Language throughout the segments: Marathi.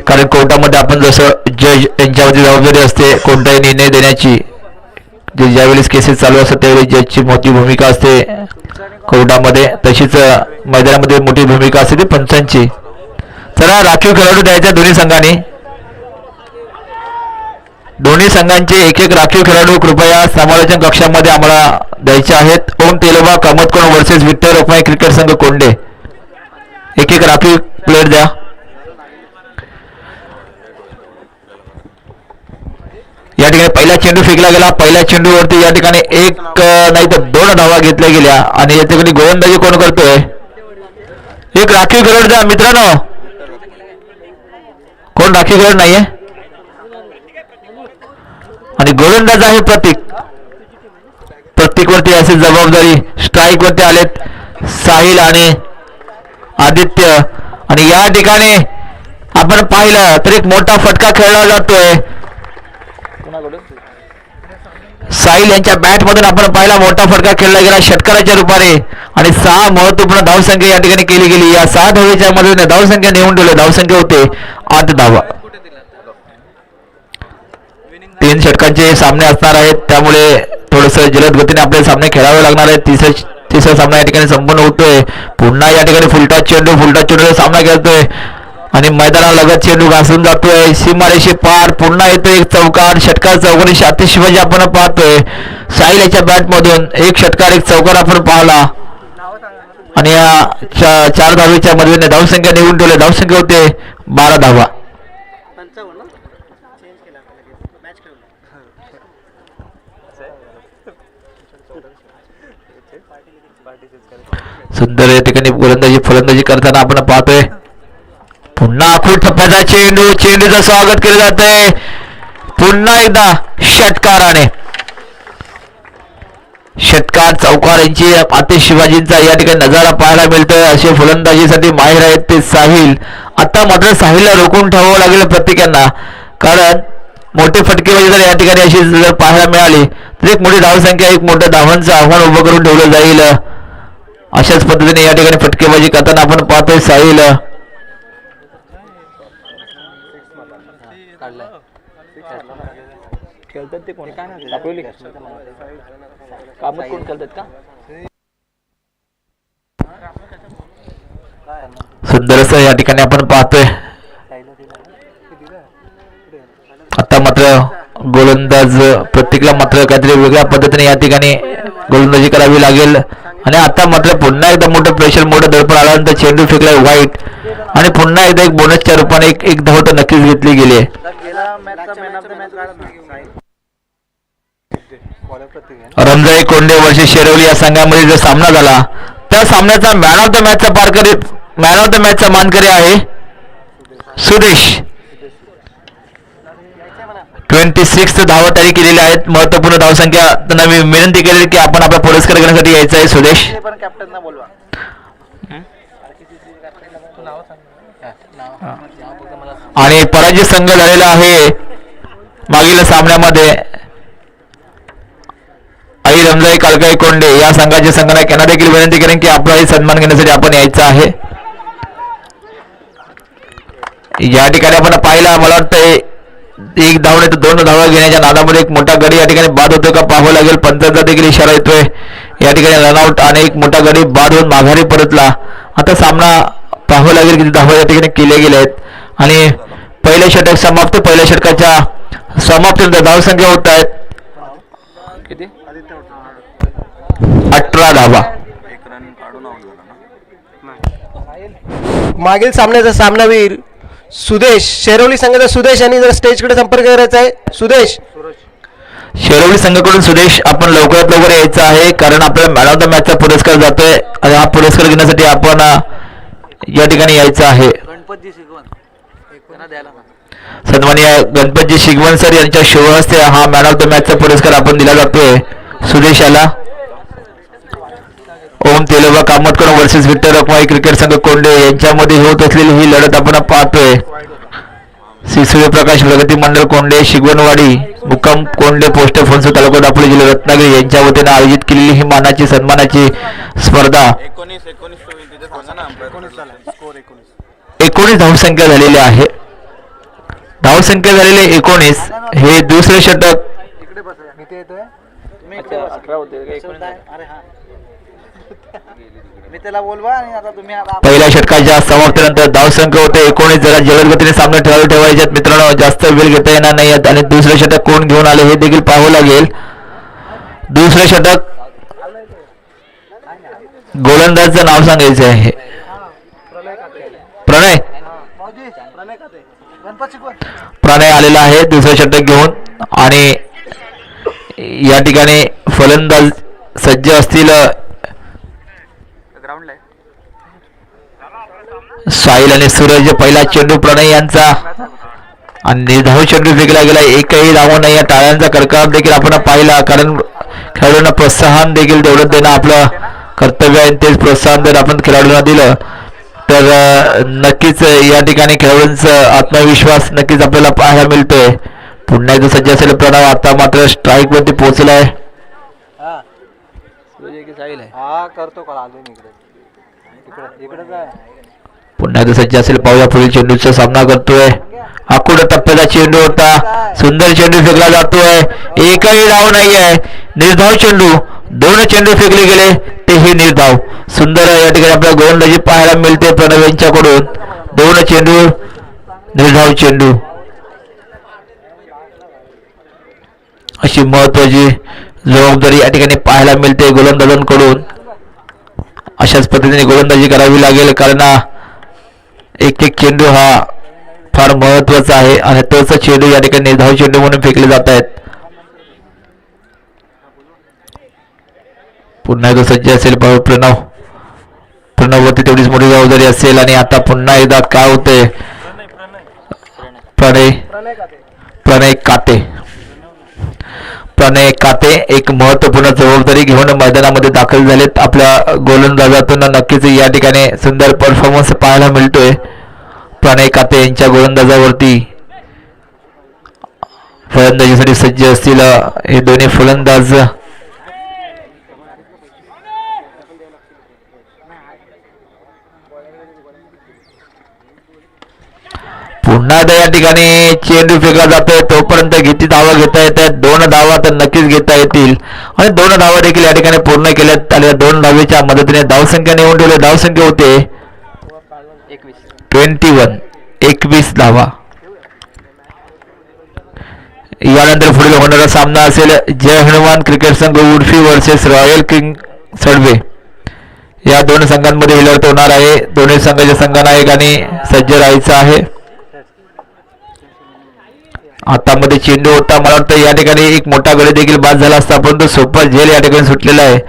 कारण कोर्टामध्ये आपण जसं जज यांच्यावरती जबाबदारी असते कोणताही निर्णय देण्याची, ज्यावेळेस केसेस चालू असतात त्यावेळेस जजची मोठी भूमिका असते कोर्टामध्ये, तशीच मैदानामध्ये मोठी भूमिका असते ती पंचांची. चला राखीव खेळाडू द्यायचा दोन्ही संघांचे एक एक राखीव खेळाडू कृपया समालोचन कक्षामध्ये आम्हाला द्यायचे आहेत. ओम तेलोबा कामतकोण वर्सेस विठ्ठल रखुमाई क्रिकेट संघ कोंडे, एक एक राखीव प्लेयर द्या. या ठिकाणी पहिला चेंडू फेकला गेला. पहिल्या चेंडूवरती या ठिकाणी एक नाही तर 2 धावा घेतल्या गेल्या आणि या ठिकाणी गोलंदाजी कोण करतोय? एक राखीव खेळाडू द्या मित्रांनो. कोण राखीव खेळाडू नाहीये? आणि गोलंदाज आहे प्रतीक वरती अशी जबाबदारी. स्ट्राईक वरती आलेत साहिल आणि आदित्य. आणि या ठिकाणी आपण पाहिलं तर एक मोठा फटका खेळला जातोय साहिल यांच्या बॅट मधून. आपण पाहिला मोठा फटका खेळला गेला षटकाराच्या रूपाने आणि 6 महत्वपूर्ण धावसंख्या या ठिकाणी केली गेली. या 6 धावेच्या मध्ये धावसंख्या नेऊन ठेवली. धावसंख्या होते 8 धावा. 3 षटकांचे सामने असणार आहेत, त्यामुळे थोडस जलद गतीने आपले सामने खेळावे लागणार आहेत. तिसरा सामना या ठिकाणी संपन्न होतोय. पुन्हा या ठिकाणी फुलटॉस चेंडू सामना खेळतोय आणि मैदानालगत चेंडू घासून जातोय सीमारेषे पार. पुन्हा येतोय एक चौकार. षटकार चौकारीशी अतिशिवाजी आपण पाहतोय साहिल याच्या बॅट मधून. एक षटकार एक चौकार आपण पाहला आणि या 4 धावेच्या मदतीने धावसंख्या निवडून ठेवली. धावसंख्या होते 12 धावा. सुंदर या ठिकाणी गोलंदाजी फलंदाजी करताना आपण पाहतोय. पुन्हा आखूड ठप्प्याचा चेंडूचं स्वागत केलं जातंय पुन्हा एकदा षटकाराने. षटकार चौकार यांची आतिश शिवाजींचा या ठिकाणी नजारा पाहायला मिळतोय. असे फलंदाजीसाठी माहिर आहेत ते साहिल. आता मात्र साहिलला रोखून ठेवावं लागेल प्रत्येकांना, कारण मोठे फटकेबाजी जर या ठिकाणी अशी जर पाहायला मिळाली तर एक मोठी धावसंख्या एक मोठं धावांचं आव्हान उभं करून ठेवलं जाईल. अशाच पद्धतीने या ठिकाणी फटकेबाजी करताना आपण पाहतोय साहिल. सुंदर असं या ठिकाणी आपण पाहतोय. आता मात्र गोलंदाज प्रत्येकाला मात्र काहीतरी वेगळ्या पद्धतीने या ठिकाणी गोलंदाजी करावी लागेल. आणि आता मात्र पुन्हा एकदा मोठं प्रेशर मोठं दडपण आल्यानंतर चेंडू फेकलाय वाईट आणि पुन्हा एकदा एक बोनसच्या रूपाने एक धाव तर नक्कीच घेतली गेली आहे. रमजाई कोंडे वर्सेस शेरवली या संघामध्ये जो सामना झाला त्या सामन्याचा मॅन ऑफ द मॅचचा मानकरी आहे सुदेश. 26 धावा तयारी केलेल्या आहेत. महत्वपूर्ण धावसंख्या. त्यांना मी विनंती केली की आपण आपला पुरस्कार घेण्यासाठी यायचा आहे सुदेश. आणि पराजय संघ झालेला आहे मागील सामन्यामध्ये आई रमजाई कालकाई कोंडे या संघाचे संघनायक यांना देखील विनंती करेन की आपलाही सन्मान घेण्यासाठी आपण यायचं आहे. या ठिकाणी आपण पाहिला मला वाटतं 1 धाव नाही तर 2 धावा घेण्याच्या नादामध्ये एक मोठा गडी या ठिकाणी बाद होतो का पाहावं लागेल. पंचांचा देखील इशारा येतोय. या ठिकाणी रनआउट आणि एक मोठा गडी बाद होऊन माघारी परतला. आता सामना पाहावं लागेल किती धावा या ठिकाणी केले गेले आहेत. आणि पहिले षटक समाप्त. पहिल्या षटकाच्या समाप्तीनंतर धावसंख्या होत आहेत 18 धावा. मागील सामन्याचा सामनावीर सुदेश शेरवली संघाचा सुदेश यांनी जर स्टेजकडे संपर्क करायचा आहे. सुदेश शेरवली संघाकडून सुदेश आपण लवकरात लवकर यायचं आहे, कारण आपल्याला मॅन ऑफ द मॅचचा पुरस्कार जातोय आणि हा पुरस्कार घेण्यासाठी आपण या ठिकाणी यायचं आहे. सन्माननीय गणपतजी शिगवण सर यांच्या शुभ हस्ते हा मॅन ऑफ द मॅचचा पुरस्कार आपण दिला जातोय सुदेश याला. ओम तेलोबा कामतकोण वर्सेस विठ्ठल रखुमाई क्रिकेट संघ कोंडे यांच्यामध्ये होत असलेली ही लढत आपण पाहतोय. श्री सूर्यप्रकाश प्रगती मंडळ कोंडे शिगवणवाडी मुक्काम कोंडे पोस्ट फणसूर तालुका दापोली जिल्हा रत्नागिरी यांच्या वतीने आयोजित केलेली ही मानाची सन्मानाची स्पर्धा 19 धावसंख्या झालेली आहे. धावसंख्या झालेली 19. हे दुसरे षटक. मी त्याला बोलवा आणि आता तुम्ही पहिल्या षटकाच्या समाप्तीनंतर धावसंख्या होते 19. जरा जलद गतीने सामने ठेवायचे आहेत मित्रांनो, जास्त वेळ घेता येणार नाही. आणि दुसरे षटक कोण घेऊन आले हे देखील पाहावं लागेल. दुसरे षटक गोलंदाजचं नाव सांगायचं आहे. प्रणय प्रणय आलेला आहे दुसरे षटक घेऊन. आणि या ठिकाणी फलंदाज सज्ज असतील साहिल आणि सूरज. पहिला चेंडू प्रणय यांचा आणि निर्धाव चेंडू फेकला गेला. एकही धाव नाही. या टाळ्यांचा कडकडाट देखील आपण पाहिला, कारण खेळाडूंना प्रोत्साहन देखील तेवढं देणं आपलं कर्तव्य आहे. तेच प्रोत्साहन जर आपण खेळाडूंना दिलं तर नक्कीच या ठिकाणी खेळाडूंचा आत्मविश्वास नक्कीच आपल्याला पाहायला मिळतोय. पुन्हा एकदा सज्ज असेल प्रणव. आता मात्र स्ट्राईक वरती पोहोचलाय. करतो कॉल आलो इकडे इकडे पुन्हा एकदा सज्ज असेल पाहूया. पुढील चेंडूचा सामना करतोय. आकुड टप्प्याचा चेंडू होता. सुंदर चेंडू फेकला जातोय. एकही धाव नाही आहे. निर्धाव चेंडू. 2 चेंडू फेकले गेले तेही निर्धाव. सुंदर या ठिकाणी आपल्याला गोलंदाजी पाहायला मिळते प्रणव यांच्याकडून. 2 चेंडू निर्धाव चेंडू. अशी महत्वाची जबाबदारी या ठिकाणी पाहायला मिळते गोलंदाजांकडून. अशाच पद्धतीने गोलंदाजी करावी लागेल, कारण एक चेंडू हा फार महत्वाचा आहे आणि तोच चेंडू या ठिकाणी निर्धाव चेंडू म्हणून फेकले जात आहेत. पुन्हा एकदा सज्ज असेल प्रणव वरती तेवढीच मोठी जबाबदारी असेल. आणि आता पुन्हा एकदा काय होते, प्रणय काते एक महत्वपूर्ण जबाबदारी घेऊन मैदानामध्ये दाखल झालेत. आपल्या गोलंदाजातून नक्कीच या ठिकाणी सुंदर परफॉर्मन्स पाहायला मिळतोय. प्रणय काते यांच्या गोलंदाजावरती फलंदाजीसाठी सज्ज असतील हे दोन्ही फलंदाज. पुन्हा एकदा या ठिकाणी चेंडू फेकला जातोय. तोपर्यंत किती धावा घेता येतात? 2 धावा तर नक्कीच घेता येतील. आणि 2 धावा देखील या ठिकाणी पूर्ण केल्यात. आल्या 2 धावेच्या मदतीने धावसंख्या निवडून ठेवली. धावसंख्या होते 21 धावा. यानंतर पुढील होणारा सामना असेल जय हनुमान क्रिकेट संघ उर्फी वर्सेस रॉयल किंग सडवे. या 2 संघांमध्ये ही लढत होणार आहे. दोन्ही संघाच्या संघनायकांनी सज्ज राहायचं आहे. हातामध्ये चेंडू होता. मला वाटतं या ठिकाणी एक मोठा गडी देखील बाद झाला असता, परंतु सोपा झेल या ठिकाणी सुटलेला आहे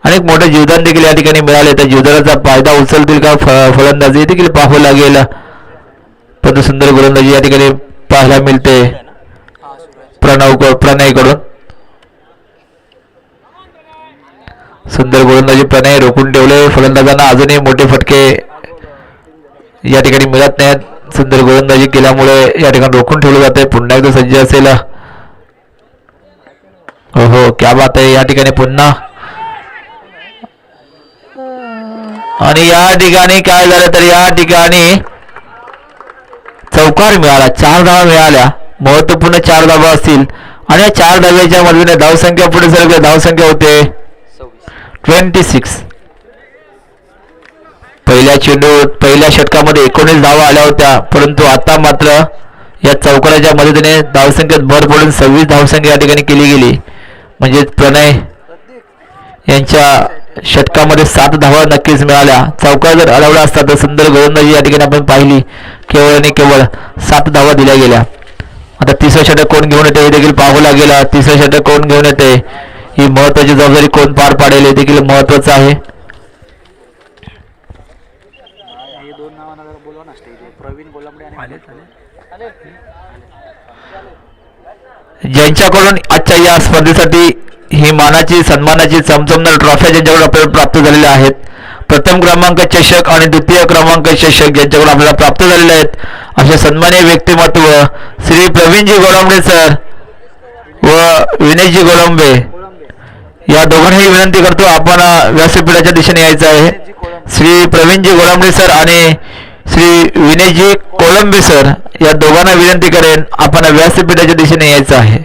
आणि एक मोठे जीवदान देखील या ठिकाणी मिळाले. त्या जीवदानाचा फायदा उचलतील का फलंदाजी देखील पाहावं लागेल. परंतु सुंदर गोलंदाजी या ठिकाणी पाहायला मिळते प्रणयकडून. सुंदर गोलंदाजी प्रणय रोखून ठेवले. फलंदाजांना अजूनही मोठे फटके या ठिकाणी मिळत नाहीत. सुंदर गोलंदाजी केल्यामुळे या ठिकाणी रोखून ठेवलं जाते. पुन्हा एकदा सज्ज असेल. हो क्या बात आहे. या ठिकाणी पुन्हा आणि या ठिकाणी काय झालं तर या ठिकाणी चौकार मिळाला. 4 धावा मिळाल्या. महत्वपूर्ण 4 धावा असतील आणि या 4 धाव्याच्या मदतीने धावसंख्या पुढे सरकली. धावसंख्या होते 26. पहिल्या षटकामध्ये 19 धावा आल्या होत्या, परंतु आता मात्र या चौकाराच्या मदतीने धावसंख्येत भर पडून 26 धावसंख्या या ठिकाणी केली गेली. म्हणजे प्रणय यांच्या षटकामध्ये 7 धावा नक्कीच मिळाल्या. चौकार जर अडवला असता तर सुंदर गोलंदाजी या ठिकाणी आपण पाहिली. केवळ आणि केवळ 7 धावा दिल्या गेल्या. आता 3रं षटक कोण घेऊन येते हे देखील पाहावं लागेल. 3रं षटक कोण घेऊन येते, ही महत्वाची जबाबदारी कोण पार पाडेल हे देखील महत्वाचं आहे. ज्यांच्याकडून आजच्या या स्पर्धेसाठी ही मानाची सन्मानाची चमचमदार ट्रॉफ्या ज्यांच्याकडून आपल्याला प्राप्त झालेल्या आहेत, प्रथम क्रमांक चषक आणि द्वितीय क्रमांक चषक ज्यांच्याकडून आपल्याला प्राप्त झालेले आहेत, असे सन्माननीय व्यक्तिमत्व श्री प्रवीणजी गोळंबे सर व विनयजी गोळंबे या दोघांनाही विनंती करतो आपण व्यासपीठाच्या दिशेने यायचं आहे. श्री प्रवीणजी गोळंबे सर आणि श्री विनयजी कोळंबे सर या दोघांना विनंती करेन आपण व्यासपीठाच्या दिशेने यायचं आहे.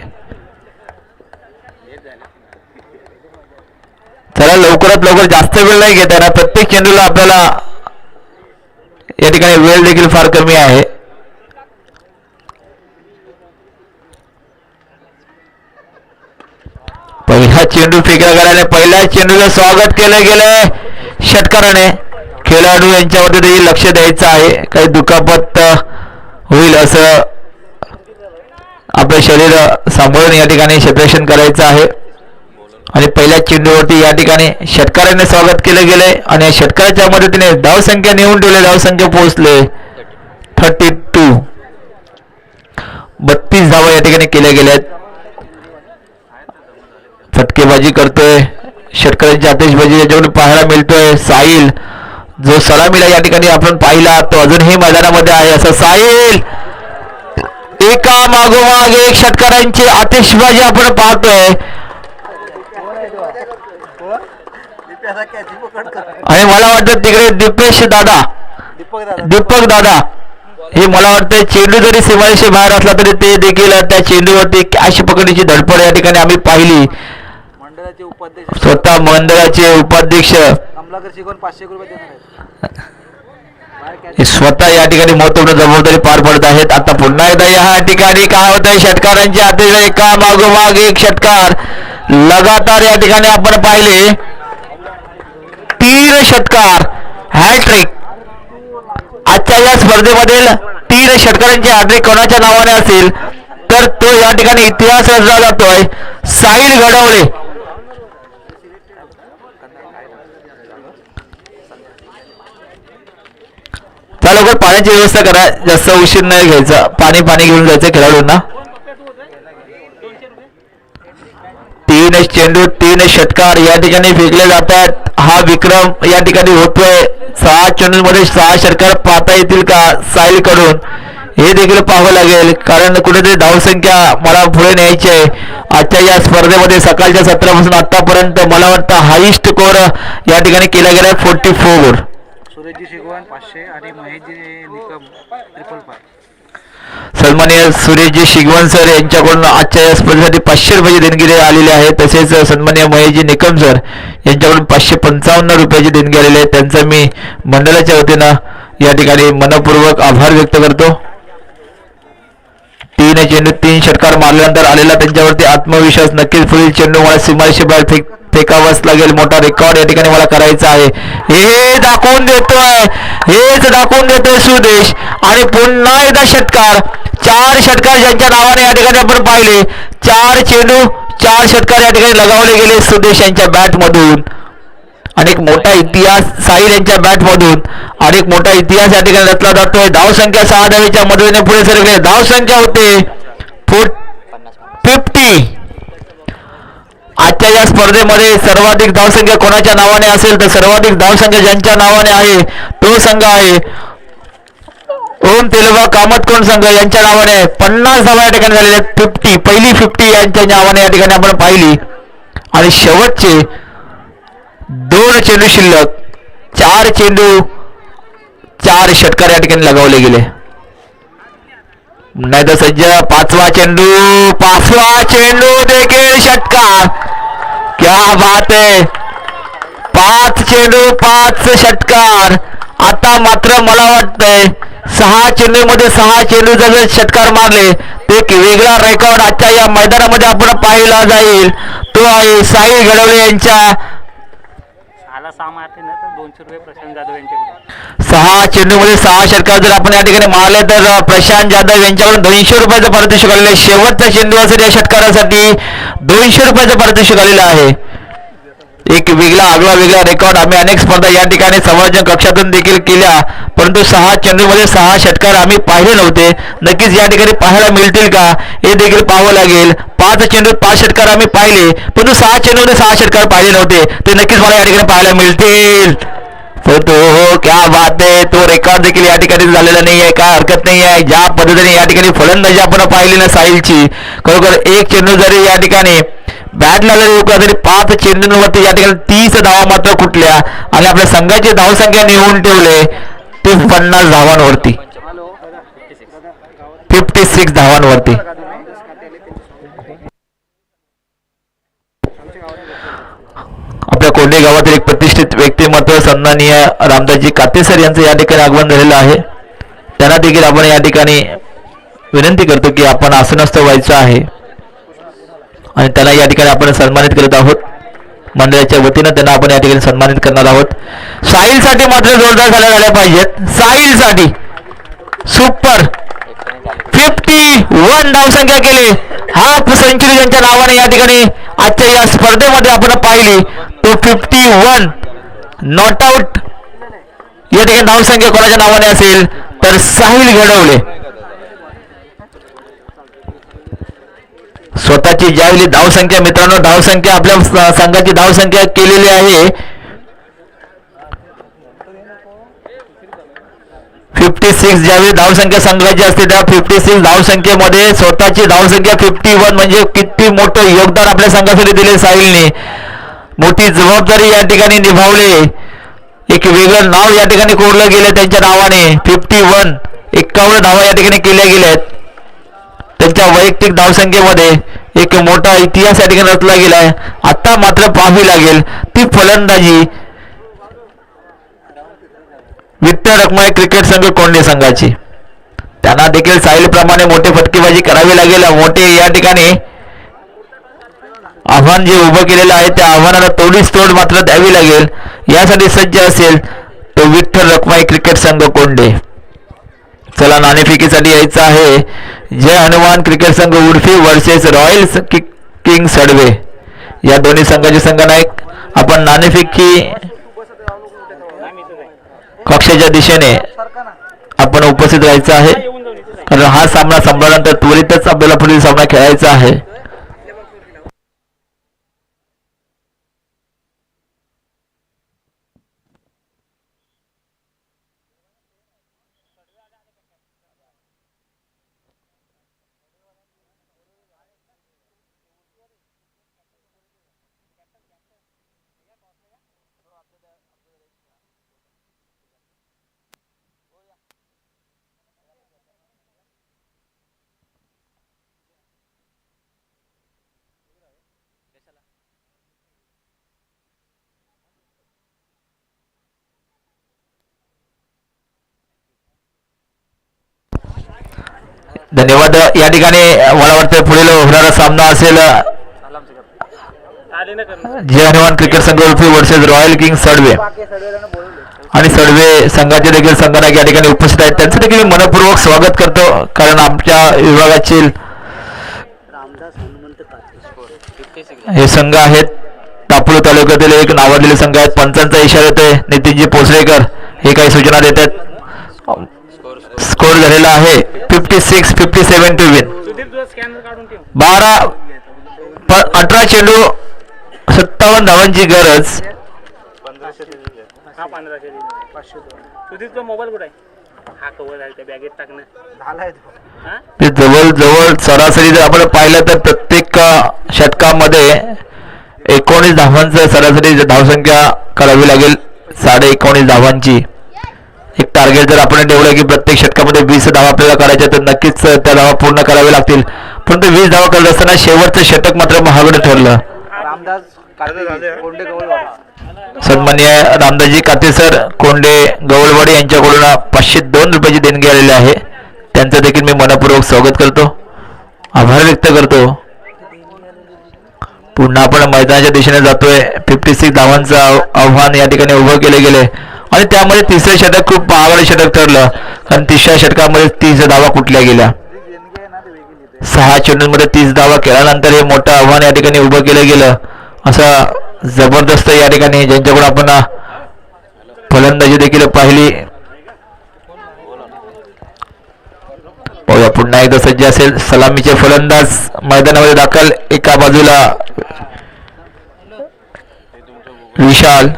चला लवकरात लवकर, जास्त वेळ नाही घेता येणार. प्रत्येक चेंडूला आपल्याला या ठिकाणी वेळ देखील फार कमी आहे. पहिला चेंडू फेकला गेल्याने पहिल्या चेंडूला स्वागत केलं गेलंय षटकाराने. खेळाडू यांच्यावरती देखील लक्ष द्यायचं आहे. काही दुखापत होईल असं आपलं शरीर सांभाळून या ठिकाणी क्षेत्ररक्षण करायचं आहे. आणि पहिल्या चेंडूवरती या ठिकाणी षटकाराने स्वागत केलं गेलंय आणि षटकाराच्या मदतीने धावसंख्या नेऊन ठेवले. धावसंख्या पोहोचले 32. 32 धावा या ठिकाणी केल्या गेल्यात. फटकेबाजी करतोय षटकारांची आतिषबाजी याच्याकडून पाहायला मिळतोय. साहिल जो सलामीला या ठिकाणी आपण पाहिला तो अजूनही मैदानामध्ये आहे. असं साहिल एका मागोमाग एक षटकारांची आतिषबाजी आपण पाहतोय. आणि मला वाटतं तिकडे दीपक दादा हे मला वाटतं चेंडू जरी सीमारेषे बाहेर असला तरी ते देखील त्या चेंडूवरती कॅच पकडण्याची धडपड या ठिकाणी आम्ही पाहिली. स्वतः मंडळाचे उपाध्यक्ष स्वतः या ठिकाणी महत्वपूर्ण जबाबदारी पार पडत आहेत. आता पुन्हा एकदा या ठिकाणी काय होत आहे षटकारांची आतिषबाजी एका मागोमाग एक षटकार लगातार या ठिकाणी आपण पाहिले. 3 षटकार हॅट्रिक. आजच्या या स्पर्धेमधील 3 षटकारांची हॅट्रिक कोणाच्या नावाने असेल तर तो या ठिकाणी इतिहास रचला जातोय. साहिल घडवले. त्या लवकर पाण्याची व्यवस्था करा, जास्त उशीर नाही घ्यायचा. पाणी घेऊन जायचं खेळाडूंना. 3 चेंडू 3 षटकार या ठिकाणी फेकले जातात. हा विक्रम या ठिकाणी होतोय. 6 चेंडूंमध्ये 6 षटकार पाहता येतील का साहिल कडून हे देखील पाहावं लागेल. कारण कुठेतरी धावसंख्या मला पुढे न्यायची आहे. आजच्या या स्पर्धेमध्ये सकाळच्या सत्रापासून आतापर्यंत मला वाटतं हायस्ट स्कोर या ठिकाणी केला गेला 44. सुरेशजी शिगवण 500 आणि महेशजी निकम 555. सन्माननीय सुरेशजी शिगवण सर यांच्याकडून आजच्या या स्पर्धेसाठी 500 रुपयाची देणगी आलेली आहे. तसेच सन्माननीय महेशजी निकम सर यांच्याकडून 555 रुपयाची देणगी आलेली आहे. त्यांचा मी मंडळाच्या वतीनं या ठिकाणी मनपूर्वक आभार व्यक्त करतो. 3 चेंडू 3 षटकार मारल्यानंतर आलेला त्यांच्यावरती आत्मविश्वास नक्कीच पुढील चेंडू मला सीमारेषे बाहेर फेकावाच लागेल. मोठा रेकॉर्ड या ठिकाणी मला करायचा आहे. हेच दाखवून देतोय सुदेश. आणि पुन्हा एकदा षटकार 4 षटकार ज्यांच्या नावाने या ठिकाणी आपण पाहिले. 4 चेंडू 4 षटकार या ठिकाणी लगावले गेले सुदेश यांच्या बॅट मधून. अनेक मोठा इतिहास साहिल यांच्या बॅट मधून अनेक मोठा इतिहास या ठिकाणी रचला जातोय. धावसंख्या 6 धावेच्या मदतीने पुढे सरकले. धावसंख्या होते 50. आजच्या या स्पर्धेमध्ये सर्वाधिक धावसंख्या कोणाच्या नावाने असेल तर सर्वाधिक धावसंख्या ज्यांच्या नावाने आहे तो संघ आहे ओम तेलुगा कामतकोण संघ यांच्या नावाने 50 धावा या ठिकाणी झालेल्या. 50 पहिली 50 यांच्या नावाने या ठिकाणी आपण पाहिली. आणि शेवटचे 2 चेंडू शिल्लक 4 चेंडू 4 षटकार या ठिकाणी लगावले गेले. नाही तर सज्ज 5वा चेंडू देखील षटकार. क्या बात है. 5 चेंडू 5 षटकार. आता मात्र मला वाटतंय 6 चेंडूमध्ये 6 चेंडू जर षटकार मारले ते एक वेगळा रेकॉर्ड आजच्या या मैदानामध्ये आपण पाहिला जाईल. तो आहे साहिल घडवले यांच्या 6 चेंडूमध्ये 6 षटकार जर आपण या ठिकाणी मारले तर प्रशांत जाधव यांच्याकडून 200 रुपयाचं पारितोषिक आलेलं आहे. शेवटचा चेंडू असेल या षटकारासाठी 200 रुपयाचं पारितोषिक आलेलं आहे. एक वेगळा रेकॉर्ड आम्ही अनेक स्पर्धा या ठिकाणी संवर्धन कक्षातून देखील केल्या, परंतु 6 चेंडूमध्ये 6 षटकार आम्ही पाहिले नव्हते. नक्कीच या ठिकाणी पाहायला मिळतील का हे देखील पाहावं लागेल. 5 चेंडूत 5 षटकार आम्ही पाहिले, परंतु 6 चेंडूमध्ये 6 षटकार पाहिले नव्हते. ते नक्कीच मला या ठिकाणी पाहायला मिळतील. हो क्या बात आहे. तो रेकॉर्ड देखील या ठिकाणी झालेला नाही आहे. काय हरकत नाही आहे. ज्या पद्धतीने या ठिकाणी फलंदाजी आपण पाहिली ना साहिलची, खरोखर एक चेंडू जरी या ठिकाणी बॅटला जरी रोखला तरी 5 चेंडूंवरती या ठिकाणी 30 धावा मात्र कुठल्या आणि आपल्या संघाची धावसंख्या नेऊन ठेवले ती 50 धावांवरती, 56 धावांवरती. आपल्या कोंढे गावातील एक प्रतिष्ठित व्यक्तिमत्व सन्माननीय रामदासजी कातेसर यांचं या ठिकाणी आगमन झालेलं आहे. त्यांना देखील आपण या ठिकाणी विनंती करतो की आपण आसनस्थ व्हायचं आहे आणि त्यांना या ठिकाणी आपण सन्मानित करत आहोत. मंडळाच्या वतीनं त्यांना आपण या ठिकाणी सन्मानित करणार आहोत. साहिलसाठी मात्र जोरदार झाल्या झाल्या पाहिजेत. साहिलसाठी सुपर 51 धावसंख्या केली. हाफ सेंचुरी त्यांच्या नावाने या ठिकाणी आजच्या या स्पर्धेमध्ये आपण पाहिली. तो 51 नॉट आउट या ठिकाणी धावसंख्या कोणाच्या नावाने असेल तर साहिल घडवले. स्वतःची ज्यावेळी धावसंख्या मित्रांनो, धावसंख्या आपल्या संघाची धावसंख्या केलेली आहे 56. ज्यावेळी धावसंख्या संघाची असते त्या 56 धावसंख्येमध्ये स्वतःची धावसंख्या 51 म्हणजे किती मोठं योगदान आपल्या संघासाठी दिले साहिलने. मोठी जबाबदारी या ठिकाणी निभावले. एक वेगळं नाव या ठिकाणी कोरलं गेलं त्यांच्या नावाने. 51 धावा या ठिकाणी केल्या गेल्यात. त्यांच्या वैयक्तिक धावसंख्येमध्ये एक मोठा इतिहास या ठिकाणी रचला गेलाय. आता मात्र पाहावी लागेल ती फलंदाजी विठ्ठल रखमाई क्रिकेट संघ कोंढे संघाची. त्यांना देखील साहिल प्रमाणे मोठे फटकेबाजी करावी लागेल. मोठे या ठिकाणी आव्हान जे उभं केलेलं आहे त्या आव्हानाला तोडीस तोड मात्र द्यावी लागेल. यासाठी सज्ज असेल तो विठ्ठल रखमाई क्रिकेट संघ कोंढे. चला नाणेफेकीसाठी यायचं आहे. जय हनुमान क्रिकेट संघ उडफी वर्सेस रॉयल किंग सडवे या दोन्ही संघाचे संघनायक. आपण नाणेफेकी कक्षाच्या दिशेने आपण उपस्थित राहायचं आहे कारण हा सामना संपल्यानंतर त्वरितच आपल्याला पुढील सामना खेळायचा आहे. धन्यवाद. या ठिकाणी मला वाटतं पुढील होणारा सामना असेल जय हनुमान क्रिकेट संघ उडफी वर्सेस रॉयल किंग सडवे आणि सडवे संघाचे देखील संघनायक या ठिकाणी उपस्थित आहेत. त्यांचं देखील मी मनपूर्वक स्वागत करतो कारण आमच्या विभागाचे हे संघ आहेत. दापोली तालुक्यातील एक नावाजलेले संघ आहेत. पंचांचा इशारा येतोय. नितीनजी पोसरेकर हे काही सूचना देतात. स्कोर झालेला आहे 56-57 टू विन. 18 चेंडू 57 धावांची गरज. जवळ सरासरी जर आपण पाहिलं तर प्रत्येक षटकामध्ये 19 धावांचं सरासरी धावसंख्या करावी लागेल. 19.5 धावांची एक टार्गेट जर आपण ठेवलं की प्रत्येक षटकामध्ये 20 धावा आपल्याला करायच्या तर नक्कीच त्या धावा पूर्ण कराव्या लागतील. परंतु 20 धावा करत असताना शेवटचं षटक मात्र महागडं ठरलं. सन्माननीय रामदासजी कातेसर कोंढे गवळवाडी यांच्याकडून 502 रुपयाची देणगी आलेली आहे. त्यांचं देखील मी मनपूर्वक स्वागत करतो, आभार व्यक्त करतो. पुन्हा आपण मैदानाच्या दिशेने जातोय. 56 धावांचं आव्हान या ठिकाणी उभं केले गेले आणि त्यामध्ये तिसरे षटक खूप महागडं षटक ठरलं कारण तिसऱ्या षटकामध्ये 30 धावा कुठल्या गेल्या. 6 चेंडूंमध्ये 30 धावा केल्यानंतर हे मोठं आव्हान या ठिकाणी उभं केलं गेलं. असं जबरदस्त या ठिकाणी ज्यांच्याकडून आपण फलंदाजी देखील पाहिली. पुन्हा एकदा सज्ज असेल सलामीचे फलंदाज मैदानामध्ये दाखल. एका बाजूला विशाल.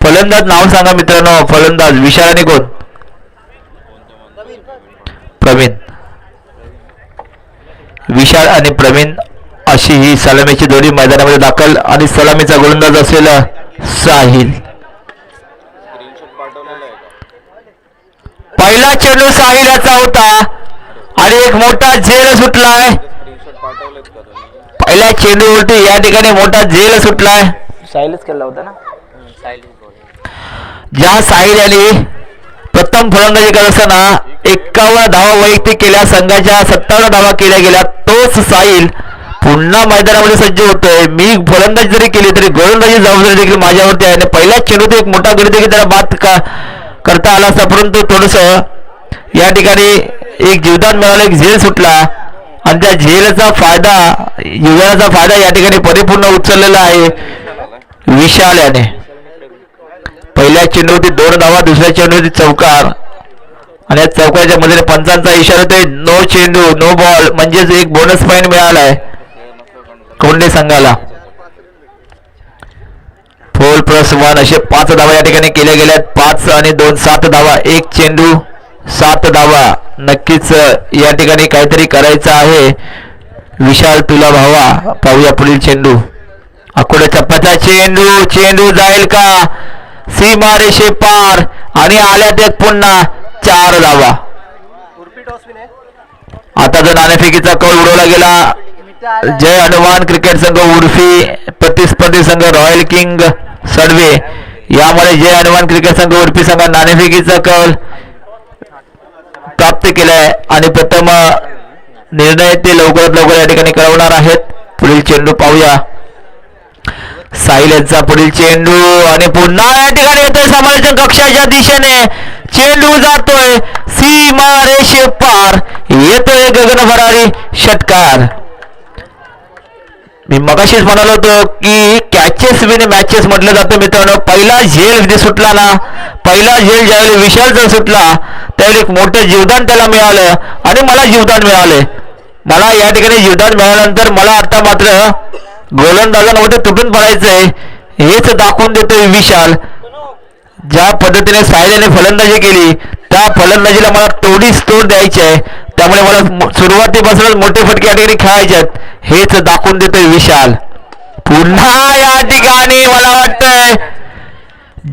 फलंदाज नाव सांगा मित्रांनो. फलंदाज विशाल आणि कोण? प्रवीण. विशाल आणि प्रवीण अशी ही सलामीची जोडी मैदानामध्ये दाखल आणि सलामीचा गोलंदाज असलेला साहिल. पहिला चेंडू साहिल याचा होता आणि एक मोठा झेल सुटलाय. पहिल्या चेंडूवरती या ठिकाणी मोठा झेल सुटलाय. साहिलच केला होता ना. ज्या साहिल यांनी प्रथम फलंदाजी करत असताना 51 धावा वैयक्तिक केल्या, संघाच्या 57 धावा केल्या गेल्या, तोच साहिल पुन्हा मैदानामध्ये सज्ज होतोय. मी फलंदाजी जरी केली तरी गोलंदाजी जबाबदारी देखील माझ्यावरती आहे आणि पहिल्या चेंडूत एक मोठा गडी देखील त्याला बाद करता आला असता, परंतु थोडस या ठिकाणी एक जीवदान मिळालं, एक झेल सुटला आणि त्या झेलचा फायदा, युवकाचा फायदा या ठिकाणी परिपूर्ण उचललेला आहे विशाल याने. पहिल्या चेंडूवरती 2 धावा, दुसऱ्या चेंडूवरती चौकार आणि या चौकाच्या मध्ये पंचांचा इशारा होतोय नो चेंडू नो बॉल, म्हणजेच एक बोनस पॉईंट मिळालाय कोंडे संघाला. 4+1 असे 5 धावा या ठिकाणी केल्या गेल्यात. 5 आणि 2 7 धावा, एक चेंडू 7 धावा. नक्कीच या ठिकाणी काहीतरी करायचं आहे विशाल तुला भावा. पाहूया पुढील चेंडू. अकोला चप्पाचा चेंडू, चेंडू जाईल का सीमा रेषे पार आणि आल्यात एक पुन्हा 4 धावा. आता जर नाणेफेकीचा कौल उडवला गेला, जय हनुमान क्रिकेट संघ उर्फी प्रतिस्पर्धी संघ रॉयल किंग सडवे, यामुळे जय हनुमान क्रिकेट संघ उर्फी संघ नाणेफेकीचा कौल प्राप्त केलाय आणि प्रथम निर्णय ते लवकरात लवकर या ठिकाणी कळवणार आहेत. पुढील चेंडू पाहूया. साहिल यांचा पुढील चेंडू आणि पुन्हा या ठिकाणी येतोय समालोचन कक्षाच्या दिशेने. चेंडू जातोय सीमा रेषे पार, येतोय गगनभरारी षटकार. मी मगाशीच म्हणालो होतो की कॅचेस विन मॅचेस म्हटलं जातं मित्रांनो. पहिला झेल जे सुटला ना, पहिला झेल ज्यावेळी विशालचा सुटला त्यावेळी एक मोठं जीवदान त्याला मिळालं आणि मला जीवदान मिळाले. मला या ठिकाणी जीवदान मिळाल्यानंतर मला आता मात्र गोलंदाजांमध्ये तुटून पडायचंय हेच दाखवून देतोय विशाल. ज्या पद्धतीने साहिलने फलंदाजी केली त्या फलंदाजीला मला तोडीस तोड द्यायची आहे, त्यामुळे मला सुरुवातीपासूनच मोठे फटके या ठिकाणी खेळायचे आहेत हेच दाखवून देतोय विशाल. पुन्हा या ठिकाणी मला वाटतंय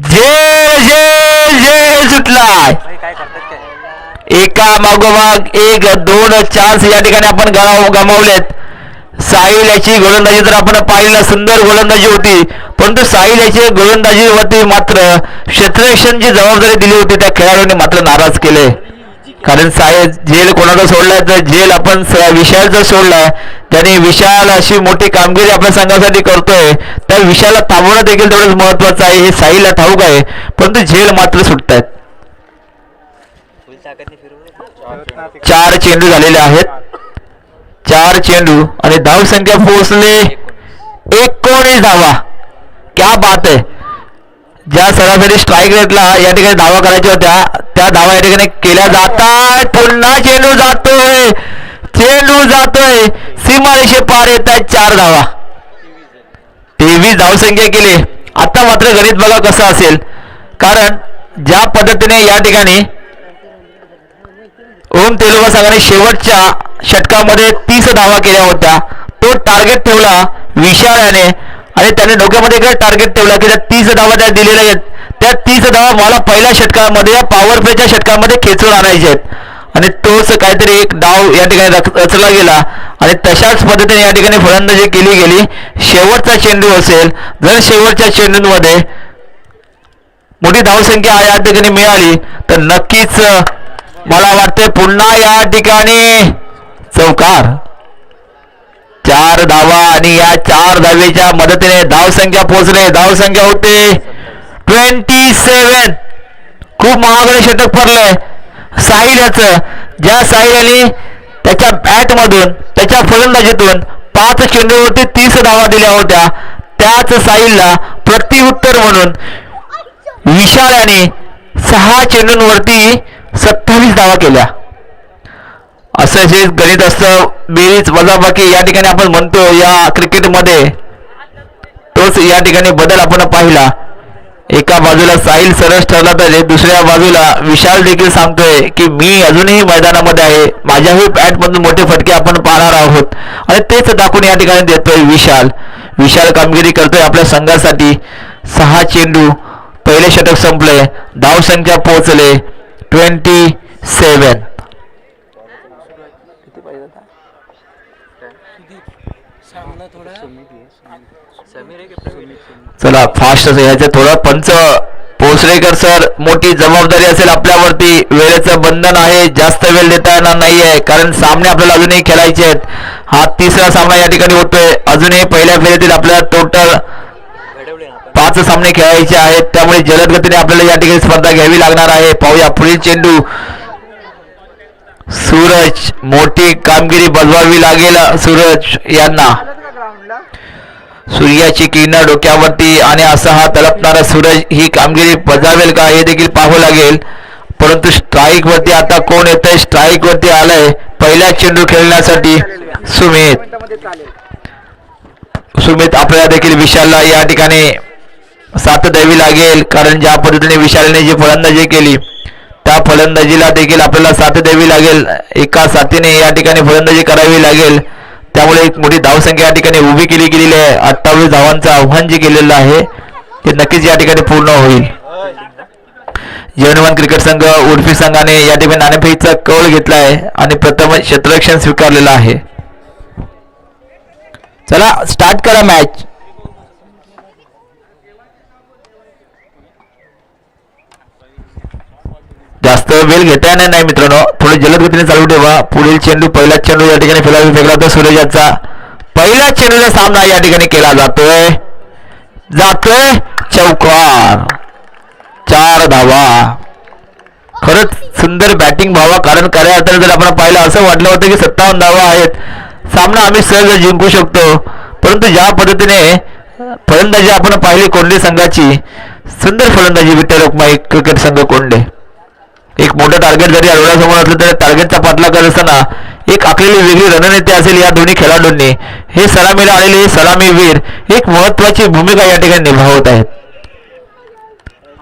जे जे जे सुटलाय. एका मागोमाग एक 2 चान्स या ठिकाणी आपण गमावलेत. साहिल याची गोलंदाजी जर आपण पाहिलं सुंदर गोलंदाजी होती, परंतु साहिल याची गोलंदाजीवरती मात्र क्षेत्ररक्षणची जबाबदारी दिली होती त्या खेळाडूंनी मात्र नाराज केले. कारण साहिल झेल कोणाचा सोडलाय तर झेल आपण विशालचा सोडलाय. त्याने विशाल अशी मोठी कामगिरी आपल्या संघासाठी करतोय, त्या विशालला थांबवणं देखील तेवढंच महत्वाचं आहे हे साहिलला ठाऊक आहे, परंतु झेल मात्र सुटतायत. 4 चेंडू झालेले आहेत, 4 चेंडू आणि धाव संख्या पोहोचले 19 धावा. क्या बात आहे. ज्या सरासरी स्ट्राईक रेटला या ठिकाणी धावा करायच्या होत्या त्या धावा या ठिकाणी केल्या जातात. पुन्हा चेंडू जातोय, चेंडू जातोय सीमारेषे पार येत आहेत 4 धावा. 23 धावसंख्या केली. आता मात्र गणित बघा कसं असेल, कारण ज्या पद्धतीने या ठिकाणी ओम तेलुगू संघाने शेवटच्या षटकामध्ये 30 धावा केल्या होत्या, तो टार्गेट ठेवला विशाल याने आणि त्याने डोक्यामध्ये एक टार्गेट ठेवला की त्या 30 धावा त्या दिलेल्या आहेत, त्या 30 धावा मला पहिल्या षटकामध्ये या पॉवर प्लेच्या षटकामध्ये खेचून आणायचे आहेत आणि तोच काहीतरी एक डाव या ठिकाणी रचला गेला आणि तशाच पद्धतीने या ठिकाणी फलंदाजी केली गेली. शेवटचा चेंडू असेल, जर शेवटच्या चेंडूंमध्ये मोठी धावसंख्या या ठिकाणी मिळाली तर नक्कीच मला वाटते पुन्हा या ठिकाणी चौकार. 4 धावा आणि या 4 धावेच्या मदतीने धावसंख्या पोहोचले. धावसंख्या होते 27. खूप महागडे षटक पडलंय साहिल याचं. ज्या साहिलने त्याच्या बॅटमधून त्याच्या फलंदाजीतून 5 चेंडूवरती 30 धावा दिल्या होत्या, त्याच साहिलला प्रत्युत्तर म्हणून विशाल याने 6 चेंडूंवरती 27 धावा केल्या. असं जे गणित असतं, बेरीज वजाबाकी या ठिकाणी आपण म्हणतो या क्रिकेटमध्ये, तोच या ठिकाणी बदल आपण पाहिला. एका बाजूला साहिल सरस ठरला तर दुसऱ्या बाजूला विशाल देखील सांगतोय की मी अजूनही मैदानामध्ये आहे, माझ्याही बॅटमधून मोठे फटके आपण पाहणार आहोत आणि तेच दाखवून या ठिकाणी देतोय विशाल. विशाल कामगिरी करतोय आपल्या संघासाठी. 6 चेंडू, पहिले षटक संपले, धावसंख्या पोहोचले 27. चला फास्ट असं यायचं थोडं. पंच पोसरेकर सर, मोठी जबाबदारी असेल आपल्यावरती. वेळेचं बंधन आहे, जास्त वेळ देता येणार नाहीये कारण सामने आपल्याला अजूनही खेळायचे आहेत. हा तिसरा सामना या ठिकाणी होतोय. अजूनही पहिल्या फेरीतील आपल्याला टोटल 5 सामने खेळायचे आहेत, त्यामुळे जलद गतीने आपल्याला या ठिकाणी स्पर्धा घ्यावी लागणार आहे. पाहूया पुढील चेंडू. सूरज, मोठी कामगिरी बजवावी लागेल सूरज यांना. सूर्याची किरण डोक्यावरती आणि असा हा तळपणारा सूरज ही कामगिरी बजावेल का हे देखील पाहावं लागेल. परंतु स्ट्राईक वरती आता कोण येतंय? स्ट्राईक वरती आलंय पहिला चेंडू खेळण्यासाठी सुमित. आपल्याला देखील विशालला या ठिकाणी साथ द्यावी लागेल कारण ज्या पद्धतीने विशालने जी फलंदाजी केली त्या फलंदाजीला देखील आपल्याला साथ द्यावी लागेल. एका साथीने या ठिकाणी फलंदाजी करावी लागेल. त्यामुळे एक मोठी धावसंख्या या ठिकाणी उभी केली गेलेली आहे. 28 धावांचं आव्हान जे केलेलं आहे ते नक्कीच या ठिकाणी पूर्ण होईल. जयहनुमान क्रिकेट संघ उडपी संघाने या ठिकाणी नाणेफेकीचा कौल घेतला आहे आणि प्रथम क्षेत्ररक्षण स्वीकारलेलं आहे. चला स्टार्ट करा मॅच. जास्त वेळ घेता येणार नाही मित्रांनो, थोडे जलद गतीने चालू ठेवा. पुढील चेंडू, पहिला चेंडू या ठिकाणी फेकला तर सूरजाचा पहिल्या चेंडूचा सामना या ठिकाणी केला जातोय चौकार. 4 धावा. खरंच सुंदर बॅटिंग भावा, कारण खऱ्या अर्थाने जर आपण पाहिलं असं वाटलं होतं की 57 धावा आहेत, सामना आम्ही सहज जिंकू शकतो. परंतु ज्या पद्धतीने फलंदाजी आपण पाहिली कोंडे संघाची, सुंदर फलंदाजी विठ्ठल रखुमाई क्रिकेट संघ कोंडे. एक मोठं टार्गेट जरी डोळ्यासमोर असलं तरी टार्गेटचा पाठलाग करत असताना एक आखलेली वेगळी रणनीती असेल या दोन्ही खेळाडूंनी. हे सलामीला आलेले सलामीवीर एक महत्वाची भूमिका या ठिकाणी निभावत आहेत.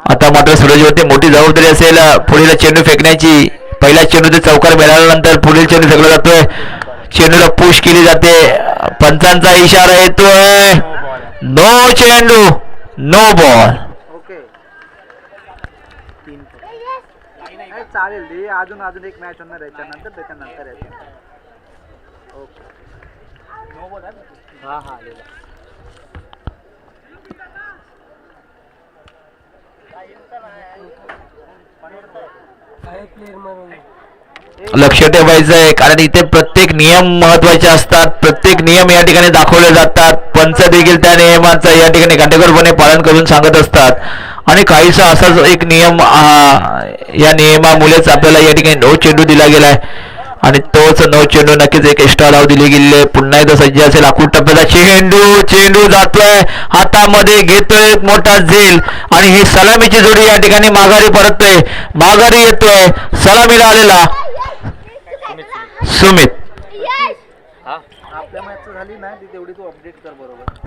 आता मात्र सूरजवरती मोठी जबाबदारी असेल पुढील चेंडू फेकण्याची. पहिला चेंडू ते चौकार मिळाल्यानंतर पुढील चेंडू फेकला जातोय. चेंडूला पुश केली जाते. पंचांचा इशारा येतोय नो चेंडू, नो बॉल. चालेल ते अजून एक मॅच होणार आहे त्याच्यानंतर ओके. लक्ष ठेवायचं आहे कारण इथे प्रत्येक नियम महत्वाचे असतात. प्रत्येक नियम या ठिकाणी दाखवले जातात. पंच देखील त्या नियमाचं या ठिकाणी काटेकोरपणे पालन करून सांगत असतात आणि काहीसा असाच एक नियम या नियमामुळेच आपल्याला या ठिकाणी 9 चेंडू दिला गेलाय आणि तोच 9 चेंडू नक्कीच एक एक्स्ट्रा धाव दिली गेली आहे. पुन्हा एकदा सज्ज असेल आखूड टप्प्याचा चेंडू जातोय हातामध्ये, घेतोय मोठा झेल आणि ही सलामीची जोडी या ठिकाणी माघारी परततोय. माघारी येतोय सलामीला आलेला सुमित.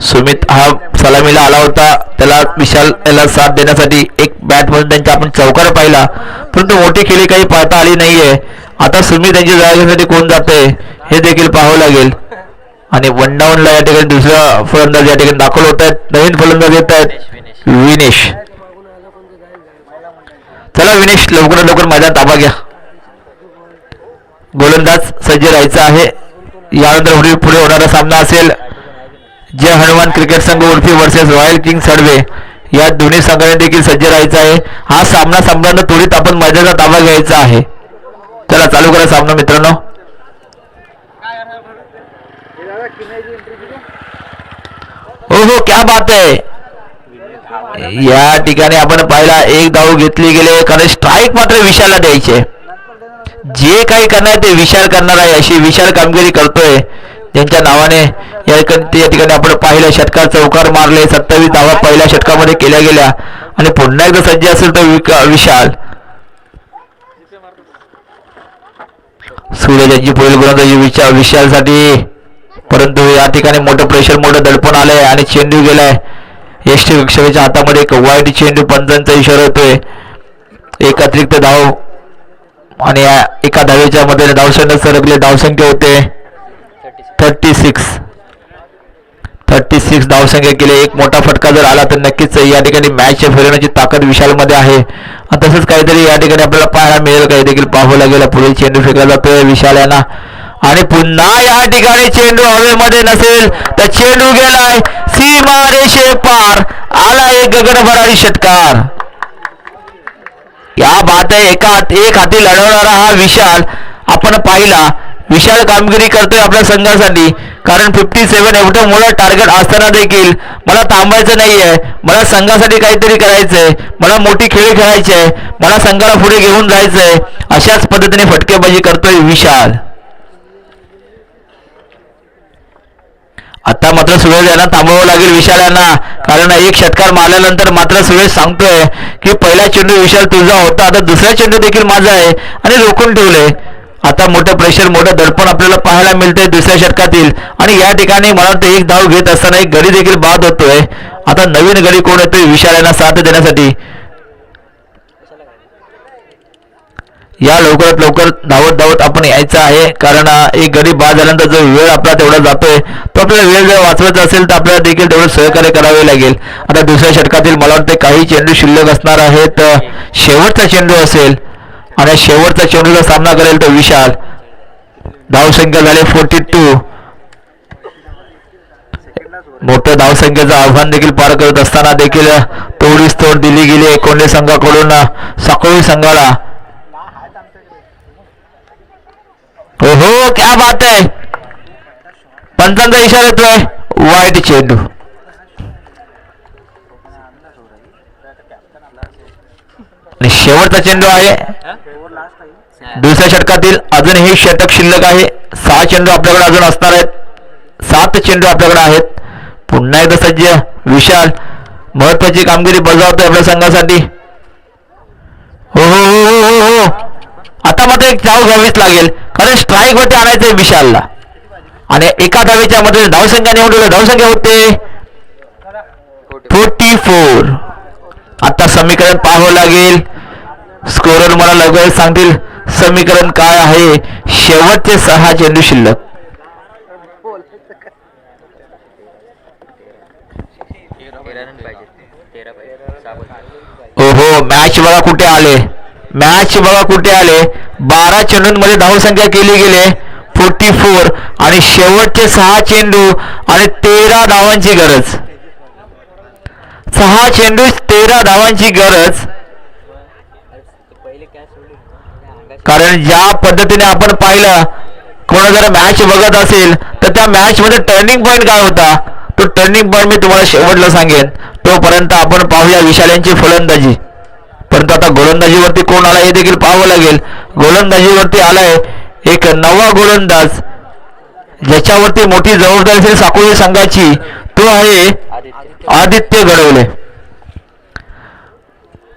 सुमित हा सलामीला आला होता, त्याला विशाल याला साथ देण्यासाठी एक बॅट मधून त्यांच्या आपण चौकार पाहिला, परंतु मोठी खेळी काही पाहता आली नाहीये. आता सुमित यांची जागेसाठी कोण जाते हे देखील पाहावं लागेल आणि 1 डाऊनला या ठिकाणी दुसरा फलंदाज या ठिकाणी दाखल होत आहेत. नवीन फलंदाज येत आहेत विनेश. चला विनेश लवकरात लवकर मैदान ताबा घ्या. गोलंदाज सज्ज राहायचा आहे. यानंतर पुढे होणारा सामना असेल जय हनुमान क्रिकेट संघ उडपी वर्सेस रॉयल किंग सडवे. या दोन्ही संघाने देखील सज्ज राहायचा आहे. हा सामना संपल्यानंतर त्वरित आपण मैदानाचा ताबा घ्यायचा आहे. चला चालू करा सामना मित्रांनो. हो क्या बात आहे. या ठिकाणी आपण पाहिला एक धाव घेतली गेले कारण स्ट्राईक मात्र विशालला द्यायचे. जे काही करणार ते विशाल करणार आहे अशी विशाल कामगिरी करतोय त्यांच्या नावाने. या ठिकाणी आपण पाहिलं षटकार चौकार मारले. 27 धावा पहिल्या षटकामध्ये केल्या गेल्या आणि पुन्हा एकदा सज्ज असेल तर विशाल. सूरज यांची पुढील गोलंदाजी विशालसाठी, परंतु या ठिकाणी मोठं प्रेशर मोठं दडपण आलंय आणि चेंडू गेलाय यष्टी क्षमेच्या हातामध्ये. एक वाईट चेंडू पंचांचा इशारा होतोय. एक अतिरिक्त धाव आणि एका धावेच्या मध्ये धावसंख्या सरकले. धावसंख्या होते 36. 6 धावसंख्या केले. एक मोठा फटका जर आला तर नक्कीच या ठिकाणी मॅच फिरवण्याची ताकद विशालमध्ये आहे. तसंच काहीतरी या ठिकाणी आपल्याला पाहायला मिळेल, काही देखील पाहावं लागेल. पुढील चेंडू फेकला जातोय विशाल यांना आणि पुन्हा या ठिकाणी चेंडू हवेमध्ये नसेल तर चेंडू गेलाय सीमारेषे पार. आला एक गगनभरारी षटकार. या बात आहे. एक हाती लढवणारा हा विशाल आपण पाहिला. विशाल कामगिरी करतोय आपल्या संघासाठी, कारण 57 एवढं मोठं टार्गेट असताना देखील मला थांबायचं नाहीये. मला संघासाठी काहीतरी करायचंय, मला मोठी खेळी खेळायची आहे, मला संघाला पुढे घेऊन जायचंय. अशाच पद्धतीने फटकेबाजी करतोय विशाल. आता मात्र सुरेश यांना थांबवावं लागेल विशाल यांना, कारण एक षटकार मारल्यानंतर मात्र सुरेश सांगतोय की पहिला चेंडू विशाल तुझा होता, आता दुसरा चेंडू देखील माझा आहे आणि रोखून ठेवले. आता मोठं प्रेशर, मोठं दडपण आपल्याला पाहायला मिळतंय दुसऱ्या षटकातील. आणि या ठिकाणी मला वाटतं एक धाव घेत असताना एक गडी देखील बाद होतोय. आता नवीन गडी कोण येतोय विशाल यांना साथ देण्यासाठी. या लवकरात लवकर धावत आपण यायचं आहे, कारण एक गडी बाद झाल्यानंतर जो वेळ आपला तेवढा जातोय तो आपल्याला वेळ जर वाचवायचा असेल तर आपल्याला देखील तेवढं सहकार्य करावे लागेल. आता दुसऱ्या षटकातील मला वाटतं काही चेंडू शिल्लक असणार आहेत. शेवटचा चेंडू असेल आणि शेवटचा चेंडूचा सामना करेल तो विशाल. धावसंख्या झाली 42. मोठं धावसंख्येचं आव्हान देखील पार करत असताना देखील तोडीस तोड दिली गेली कोंडे संघाकडून साकोळी संघाला. हो क्या बात आहे. पंचांचा इशारा येतोय. वाईट चेंडू. आणि शेवटचा चेंडू आहे दुसऱ्या षटकातील. अजूनही षटक शिल्लक आहे. 6 चेंडू आपल्याकडे अजून असणार आहेत. 7 चेंडू आपल्याकडे आहेत. पुन्हा एकदा सज्ज विशाल महत्वाची कामगिरी बजावतोय आपल्या संघासाठी. हो हो हो हो हो. आता मात्र एक धाव घ्यावीच लागेल, कारण स्ट्राईक वरती आणायचंय विशालला. आणि एका धावेच्या मध्ये धावसंख्या निवडली. धावसंख्या होते 44. आता समीकरण पाहावं लागेल. स्कोरर मला लवकरच सांगतील समीकरण काय आहे. शेवटचे 6 चेंडू शिल्लक. ओहो, मॅच बघा कुठे आले. मॅच बघा कुठे आले. 12 चेंडूंमध्ये धावसंख्या केली गेली 44 आणि शेवटचे 6 चेंडू आणि 13 धावांची गरज. 6 चेंडू 13 धावांची गरज. कारण ज्या पद्धतीने आपण पाहिलं, कोण जर मॅच बघत असेल तर त्या मॅच मध्ये टर्निंग पॉईंट काय होता, तो टर्निंग पॉईंट मी तुम्हाला शेवटला सांगेन. तोपर्यंत आपण पाहूया विशाल यांची फलंदाजी. परंतु आता गोलंदाजीवरती कोण आला हे देखील पाहावं लागेल. गोलंदाजीवरती आलाय एक नवा गोलंदाज, ज्याच्यावरती मोठी जबाबदारी असेल साकोळी संघाची. तो आहे आदित्य घडवले.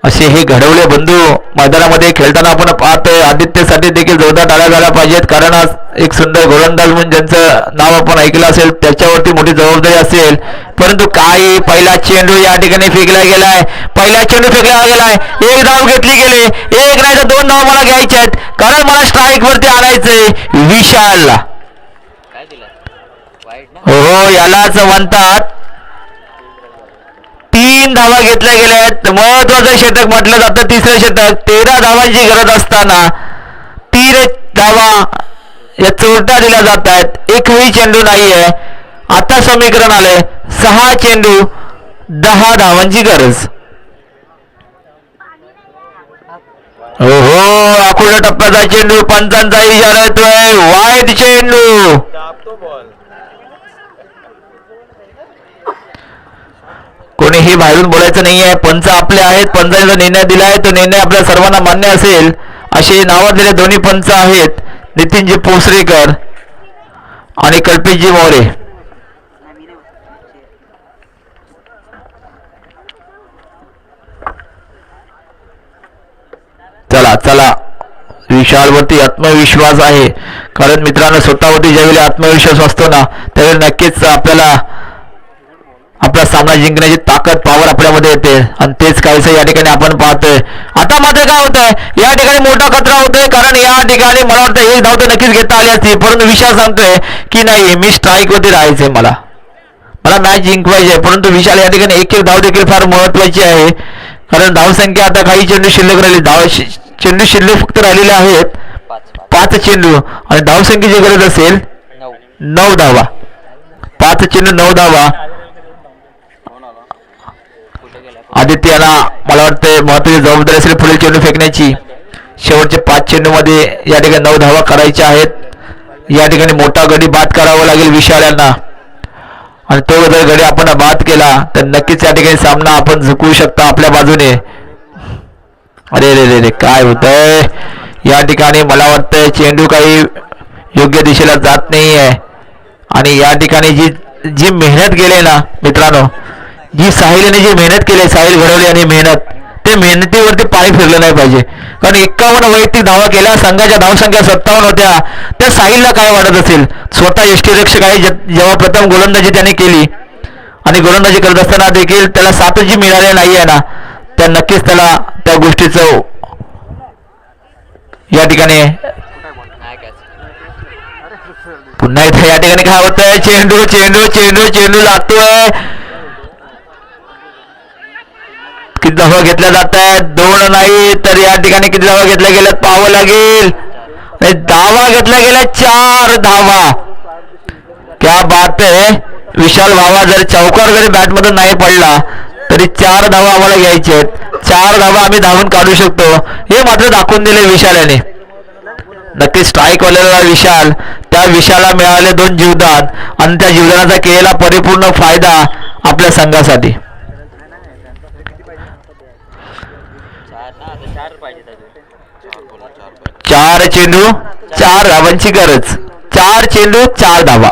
असे हे घडवले बंधू मैदानामध्ये खेळताना आपण पाहतोय. आदित्यसाठी देखील जोरदार टाळ्या झाल्या पाहिजेत, कारण आज एक सुंदर गोलंदाज म्हणून ज्यांचं नाव आपण ऐकलं असेल त्याच्यावरती मोठी जबाबदारी असेल. परंतु काही पहिला चेंडू या ठिकाणी फेकला गेलाय. पहिला चेंडू फेकला गेलाय. एक धाव घेतली गेली. एक नाही तर 2 धाव मला घ्यायच्या आहेत, कारण मला स्ट्राईक वरती आणायचंय विशालला. हो, यालाच म्हणतात 3 धावा घेतल्या गेल्या आहेत. महत्वाचं षटक म्हटलं जातं तिसरं षटक. 13 धावांची गरज असताना 3 धावा या चोरट्या दिल्या जात आहेत. एकही चेंडू नाहीये. आता समीकरण आलंय 6 चेंडू 10 धावांची गरज. हो, अकोला टप्प्याचा चेंडू. पंचांचा इशारा येतोय. वाईट चेंडू. कोणीही बाहेरून बोलायचं नाहीये. पंच आपले आहेत. पंचाने जो निर्णय दिलाय तो निर्णय आपल्या सर्वांना मान्य असेल असे नावाजलेले दोन्ही पंच आहेत, नितीनजी पोसरेकर आणि कल्पेशजी मोरे. चला चला, विशालवरती आत्मविश्वास आहे, कारण मित्रांनो स्वतःवरती ज्यावेळी आत्मविश्वास असतो ना त्यावेळी नक्कीच आपल्याला आपला सामना जिंकण्याची ताकद, पॉवर आपल्यामध्ये येते. आणि तेच काहीसं या ठिकाणी आपण पाहतोय. आता मात्र काय होतंय, या ठिकाणी मोठा खतरा होतोय, कारण या ठिकाणी मला वाटतं एक धाव तर नक्कीच घेता आली असती, परंतु विशाल सांगतोय की नाही, मी स्ट्राईक वरती राहायचंय. मला मॅच जिंकवायची आहे, परंतु विशाल या ठिकाणी एक धाव देखील फार महत्वाची आहे, कारण धावसंख्या आता काही चेंडू शिल्लक राहिली, चेंडू शिल्लक फक्त राहिलेले आहेत 5 चेंडू, आणि धावसंख्येची गरज असेल 9 धावा. 5 चेंडू 9 धावा. आदित्यला मला वाटतं महत्वाची जबाबदारी असेल पुढील चेंडू फेकण्याची. शेवटचे 5 चेंडू मध्ये या ठिकाणी 9 धावा करायच्या आहेत. या ठिकाणी मोठा गडी बाद करावा लागेल विशाल यांना, आणि तो जर गडी आपण बाद केला तर नक्कीच या ठिकाणी सामना आपण जिंकू शकता आपल्या बाजूने. अरे रे रे रे, काय होतंय या ठिकाणी? मला वाटतंय चेंडू काही योग्य दिशेला जात नाही आहे, आणि या ठिकाणी जी मेहनत केली ना मित्रांनो, जी साहिलने जी मेहनत केली, साहिल घडवली आणि मेहनत, ते मेहनतीवरती पाणी फिरलं नाही पाहिजे. कारण 51 वैयक्तिक धावा केल्या, संघाच्या धावसंख्या 57 होत्या. त्या साहिलला काय वाटत असेल? स्वतः यष्टीरक्षक आहे, जेव्हा प्रथम गोलंदाजी त्याने केली, आणि गोलंदाजी करत असताना देखील त्याला 7 जी मिळाले नाही आहे ना, त्या नक्कीच त्याला त्या गोष्टीचं या ठिकाणी पुन्हा इथे या ठिकाणी काय होतंय? चेंडू चेंडू चेंडू चेंडू लागतोय. किती धावा घेतल्या जात आहेत? 2 नाही तर या ठिकाणी किती धावा घेतल्या गेल्यात पाहावं लागेल. धावा घेतल्या गेल्या 4 धावा. क्या बात आहे विशाल भावा, जर चौकार जरी बॅटमधून नाही पडला तरी 4 धावा आम्हाला घ्यायचे आहेत. 4 धावा आम्ही धावून काढू शकतो, हे मात्र दाखवून दिले विशाल याने. नक्की स्ट्राईक वालेला विशाल, त्या विशाला मिळाले 2 जीवदान, आणि त्या जीवदानाचा केलेला परिपूर्ण फायदा आपल्या संघासाठी. 4 चेंडू 4 धावांची गरज. 4 चेंडू 4 धावा.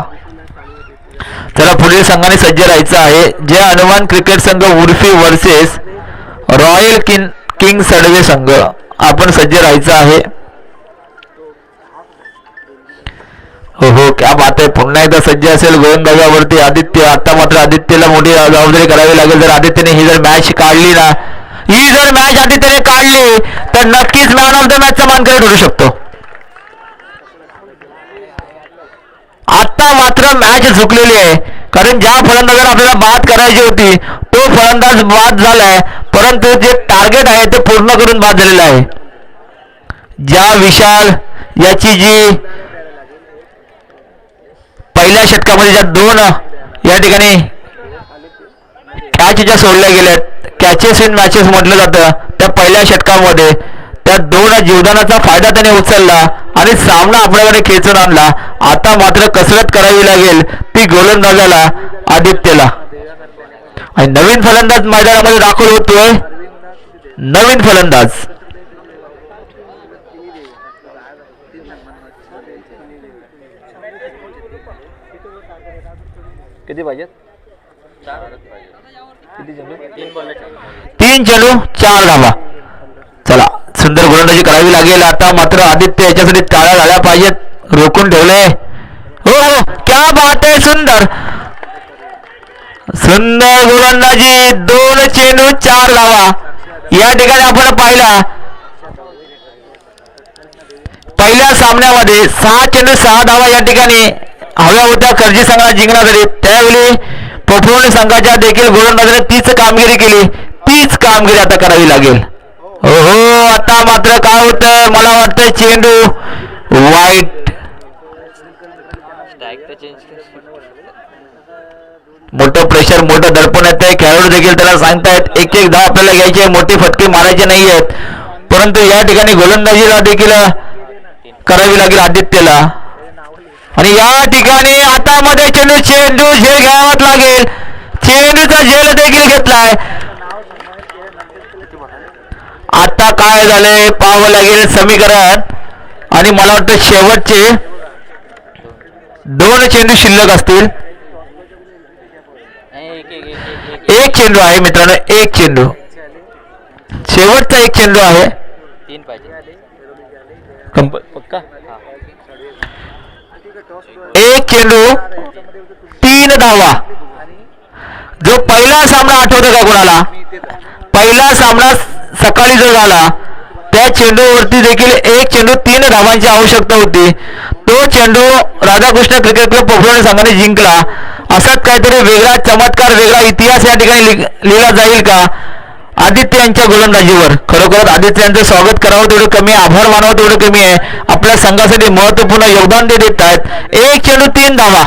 चला पुढील संघाने सज्ज राहायचं आहे. जे हनुमान क्रिकेट संघ उर्फी वर्सेस रॉयल किंग सडवे संघ, आपण सज्ज राहायचं आहे. हो हो, क्या बात आहे. पुन्हा एकदा सज्ज असेल गोलंदाजावरती आदित्य. आता मात्र आदित्यला मोठी जबाबदारी करावी लागेल. जर आदित्यने ही जर मॅच काढली ना, ही जर मॅच आदित्यने काढली तर नक्कीच मॅन ऑफ द मॅचचा मानकरी ठरू शकतो. आता मात्र मॅच झुकलेली आहे, कारण ज्या फलंदाजाला आपल्याला बाद करायची होती तो फलंदाज बाद झालाय, परंतु जे टार्गेट आहे ते पूर्ण करून बाद झालेलं आहे. ज्या विशाल याची जी पहिल्या षटकामध्ये ज्या 2 या ठिकाणी कॅच ज्या सोडल्या गेल्यात, कॅचेस इन मॅचेस म्हटलं जातं, त्या पहिल्या षटकामध्ये त्या 2 जीवदानाचा फायदा त्याने उचलला आणि सामना आपल्याकडे खेचून आणला. आता मात्र कसरत करावी लागेल ती गोलंदाजाला आदित्यला, आणि नवीन फलंदाज मैदानामध्ये दाखल होतोय. नवीन फलंदाज किती पाहिजेत? 3 चेंडू 4 धावा. चला सुंदर गोलंदाजी करावी लागेल. आता मात्र आदित्य याच्यासाठी टाळ्या झाल्या पाहिजेत, रोखून ठेवले. हो हो, क्या बात आहे. सुंदर सुंदर गोलंदाजी. 2 चेंडू 4 धावा. या ठिकाणी आपण पाहिला पहिल्या सामन्यामध्ये 6 चेंडू 6 धावा या ठिकाणी हव्या होत्या कर्जी संघाला जिंकण्यासाठी. त्यावेळी पोफोर्न संघाच्या देखील गोलंदाजाने तीच कामगिरी केली. तीच कामगिरी आता करावी लागेल. हो हो, आता मात्र काय होतं? मला वाटतं चेंडू वाईट. मोठं प्रेशर, मोठं दडपण येतंय. खेळाडू देखील त्याला सांगतायत 1-1 धाव आपल्याला घ्यायचे, मोठी फटके मारायचे नाही आहेत. परंतु या ठिकाणी गोलंदाजीला देखील करावी लागेल आदित्यला. आणि या ठिकाणी आता मध्ये चेंडू झेल घ्यावाच लागेल. चेंडूचा झेल देखील घेतलाय. आता काय झालंय पाहावं लागेल समीकरण. आणि मला वाटतं शेवटचे 2 चेंडू शिल्लक असतील. 1 चेंडू आहे मित्रांनो, 1 चेंडू. शेवटचा 1 चेंडू आहे. 3 पाहिजे पक्का. 1 चेंडू 3 धावा. जो पहिला सामना आठवतो का कोणाला? पहिला सामना सकाळी जो झाला त्या चेंडूवरती देखील 1 चेंडू 3 धावांची आवश्यकता होती. तो चेंडू राधाकृष्ण क्रिकेट क्लब पोफोर्न संघाने जिंकला, असाच काहीतरी वेगळा चमत्कार वेगळा इतिहास या ठिकाणी लिहिला जाईल का आदित्य यांच्या गोलंदाजीवर. खरोखर आदित्य यांचं स्वागत करावं तेवढं कमी आहे, आभार मानावं तेवढं कमी आहे. आपल्या संघासाठी महत्वपूर्ण योगदान ते देत आहेत. एक चेंडू 3 धावा.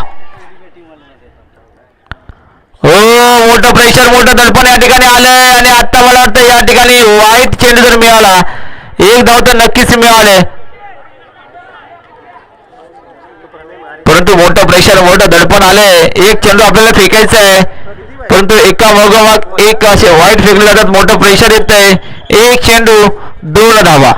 हो, मोठं प्रेशर मोठं दडपण या ठिकाणी आलंय आणि आता मला वाटतं या ठिकाणी वाईट चेंडू जर मिळाला 1 धाव तर नक्कीच मिळाले, परंतु मोठं प्रेशर मोठं दडपण आलंय. एक चेंडू आपल्याला फेकायचा आहे, परंतु एका मागोमाग एक असे वाईट फेकले जातात. मोठं प्रेशर येत आहे. एक चेंडू 2 धावा.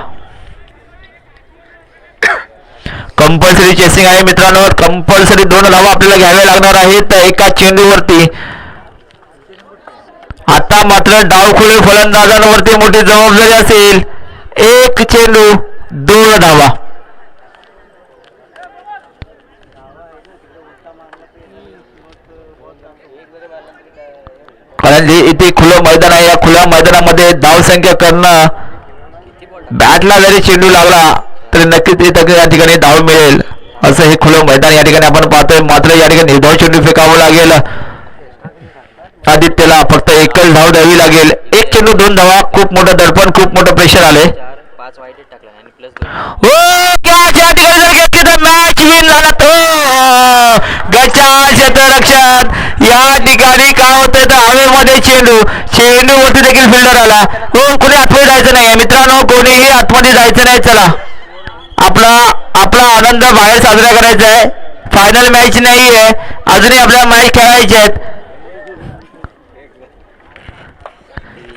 कंपल्सरी चेसिंग आहे मित्रांनो, कंपल्सरी 2 धावा आपल्याला घ्याव्या लागणार आहेत एका चेंडूवरती. आता मात्र डावखुळे फलंदाजांवरती मोठी जबाबदारी असेल. एक चेंडू 2 धावा. कारण जे इथे खुलं मैदान आहे, या खुल्या मैदानामध्ये धावसंख्या करणं, बॅटला जरी चेंडू लागला तरी नक्कीच या ठिकाणी धाव मिळेल असं हे खुलं मैदान या ठिकाणी आपण पाहतोय. मात्र या ठिकाणी निर्धाव चेंडू फेकावं लागेल आदित्यला, फक्त एकच धाव द्यावी लागेल. एक चेंडू 2 धावा. खूप मोठं दडपण, खूप मोठं प्रेशर आले. हो, कॅच या ठिकाणी जर घेतली तर मॅच विन झाला तो. गचाळ क्षेत्ररक्षण या ठिकाणी काय होतंय तर हवेमध्ये चेंडूवरती देखील फिल्डर आला. हो, कोणी आतमध्ये जायचं नाही मित्रांनो, कोणीही आतमध्ये जायचं नाही. चला, आपला आनंद बाहेर साजरा करायचा आहे. फायनल मॅच नाही आहे, अजूनही आपल्याला मॅच खेळायचे आहेत.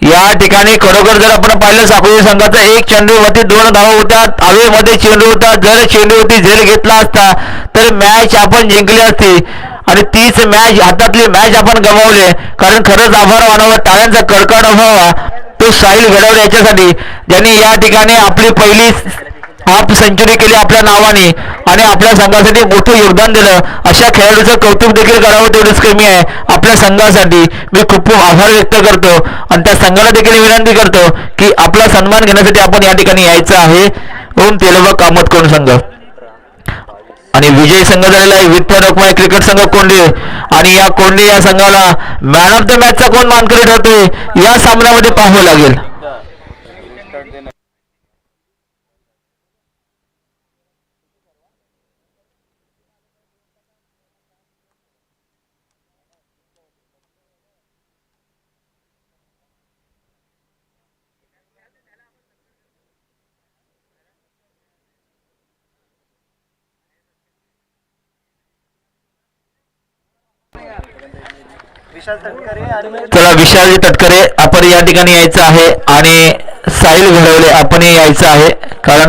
या ठिकाणी खरोखर जर आपण पाहिलं साकोली संघाचा एक चेंडूवरती 2 धावा होत्या, हवेमध्ये चेंडू होता. जर चेंडूवरती झेल घेतला असता तर मॅच आपण जिंकली असती आणि तीच मॅच हातातली मॅच आपण गमावली. कारण खरंच आभार मानावा, टाळ्यांचा कडकड व्हावा तो साहिल घडवले याच्यासाठी, ज्यांनी या ठिकाणी आपली पहिली हाफ सेंचुरी केली आपल्या नावाने आणि आपल्या संघासाठी मोठं योगदान दिलं. अशा खेळाडूचं कौतुक देखील करावं तेवढंच कमी आहे. आपल्या संघासाठी मी खूप आभार व्यक्त करतो आणि त्या संघाला देखील विनंती करतो की आपला सन्मान घेण्यासाठी आपण या ठिकाणी यायचं आहे. ओम तेलवा कामत कोण संघ आणि विजयी संघ झालेला आहे विठ्ठल रखुमाई क्रिकेट संघ कोंडे. आणि या कोंडे या संघाला मॅन ऑफ द मॅचचा कोण मानकरी ठरतोय या सामन्यामध्ये पाहावं लागेल. चला, विशाल तटकरे आपण या ठिकाणी यायचं आहे आणि साहिल घडवले आपण यायचं आहे. कारण